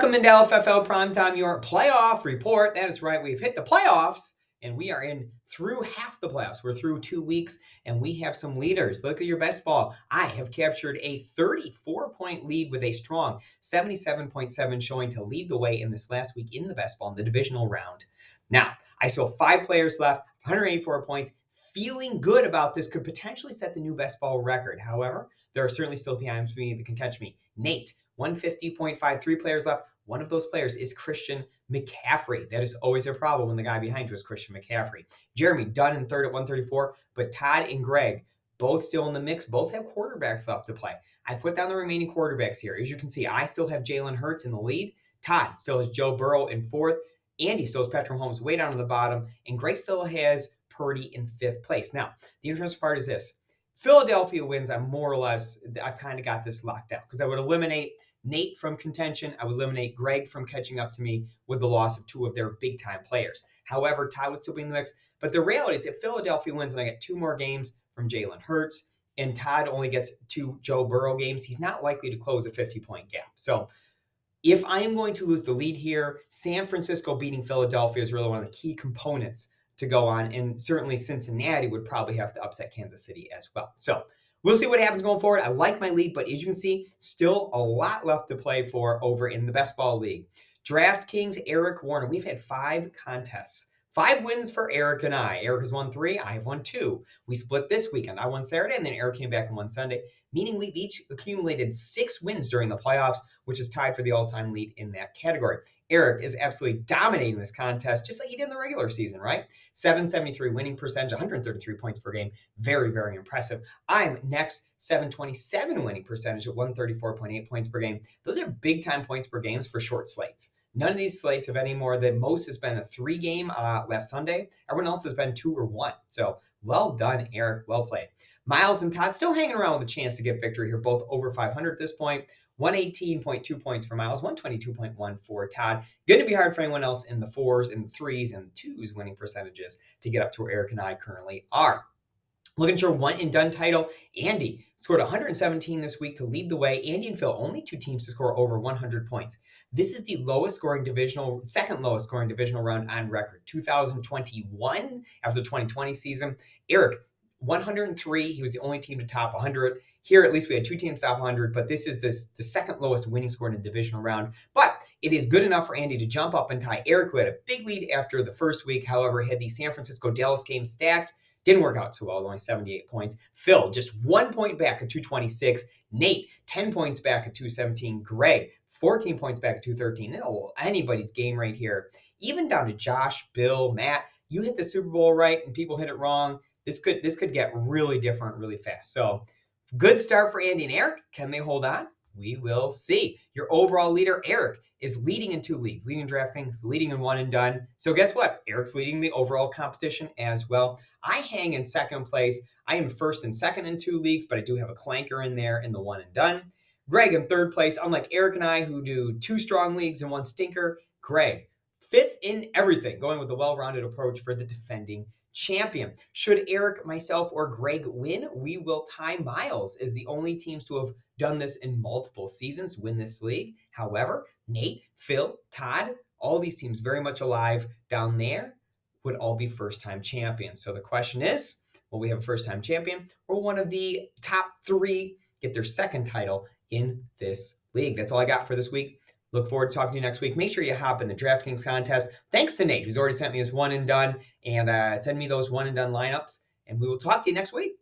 Welcome into LFFL Primetime, your playoff report. That is right, we've hit the playoffs, and we are in through half the playoffs. We're through 2 weeks, and we have some leaders. Look at your best ball. I have captured a 34-point lead with a strong 77.7 showing to lead the way in this last week in the best ball in the divisional round. Now, I still have 5 players left, 184 points. Feeling good about this, could potentially set the new best ball record. However, there are certainly still behind me that can catch me. Nate, 150.5, 3 players left. One of those players is Christian McCaffrey. That is always a problem when the guy behind you is Christian McCaffrey. Jeremy, done in third at 134, but Todd and Greg, both still in the mix, both have quarterbacks left to play. I put down the remaining quarterbacks here. As you can see, I still have Jalen Hurts in the lead. Todd still has Joe Burrow in fourth. Andy still has Patrick Mahomes way down to the bottom. And Greg still has Purdy in fifth place. Now, the interesting part is this. Philadelphia wins, I've kind of got this locked down because I would eliminate Nate from contention. I would eliminate Greg from catching up to me with the loss of 2 of their big-time players. However, Ty would still be in the mix. But the reality is if Philadelphia wins and I get 2 more games from Jalen Hurts and Todd only gets 2 Joe Burrow games, he's not likely to close a 50-point gap. So if I am going to lose the lead here, San Francisco beating Philadelphia is really one of the key components to go on. And certainly Cincinnati would probably have to upset Kansas City as well. So we'll see what happens going forward. I like my lead, but as you can see, still a lot left to play for over in the Best Ball League. DraftKings, Eric Warner. We've had 5 contests. 5 wins for Eric and I. Eric has won 3. I have won 2. We split this weekend. I won Saturday, and then Eric came back and won Sunday, meaning we've each accumulated 6 wins during the playoffs, which is tied for the all-time lead in that category. Eric is absolutely dominating this contest, just like he did in the regular season, right? 773 winning percentage, 133 points per game. Very, very impressive. I'm next, 727 winning percentage at 134.8 points per game. Those are big-time points per games for short slates. None of these slates have any more than most has been a 3-game last Sunday. Everyone else has been 2 or 1. So well done, Eric. Well played. Miles and Todd still hanging around with a chance to get victory here, both over 500 at this point. 118.2 points for Miles, 122.1 for Todd. Going to be hard for anyone else in the 4s and 3s and 2s winning percentages to get up to where Eric and I currently are. Looking at your one and done title, Andy scored 117 this week to lead the way. Andy and Phil, only 2 teams to score over 100 points. This is the second lowest scoring divisional round on record. 2021 after the 2020 season. Eric, 103. He was the only team to top 100. Here, at least we had 2 teams top 100, but this is the second lowest winning score in a divisional round. But it is good enough for Andy to jump up and tie Eric, who had a big lead after the first week. However, had the San Francisco-Dallas game stacked. Didn't work out too well, only 78 points. Phil, just 1 point back at 226. Nate, 10 points back at 217. Greg, 14 points back at 213. No, anybody's game right here. Even down to Josh, Bill, Matt. You hit the Super Bowl right and people hit it wrong. This could get really different really fast. So good start for Andy and Eric. Can they hold on? We will see. Your overall leader, Eric, is leading in 2 leagues, leading DraftKings, leading in one and done. So guess what? Eric's leading the overall competition as well. I hang in second place. I am first and second in 2 leagues, but I do have a clanker in there in the one and done. Greg in third place, unlike Eric and I, who do 2 strong leagues and 1 stinker. Greg, 5th in everything, going with the well-rounded approach for the defending champion. Should Eric, myself, or Greg win, we will tie Miles as the only teams to have done this in multiple seasons, win this league. However, Nate, Phil, Todd, all these teams very much alive down there would all be first-time champions. So the question is, will we have a first-time champion or one of the top 3 get their second title in this league? That's all I got for this week. Look forward to talking to you next week. Make sure you hop in the DraftKings contest. Thanks to Nate, who's already sent me his one and done, and send me those one and done lineups. And we will talk to you next week.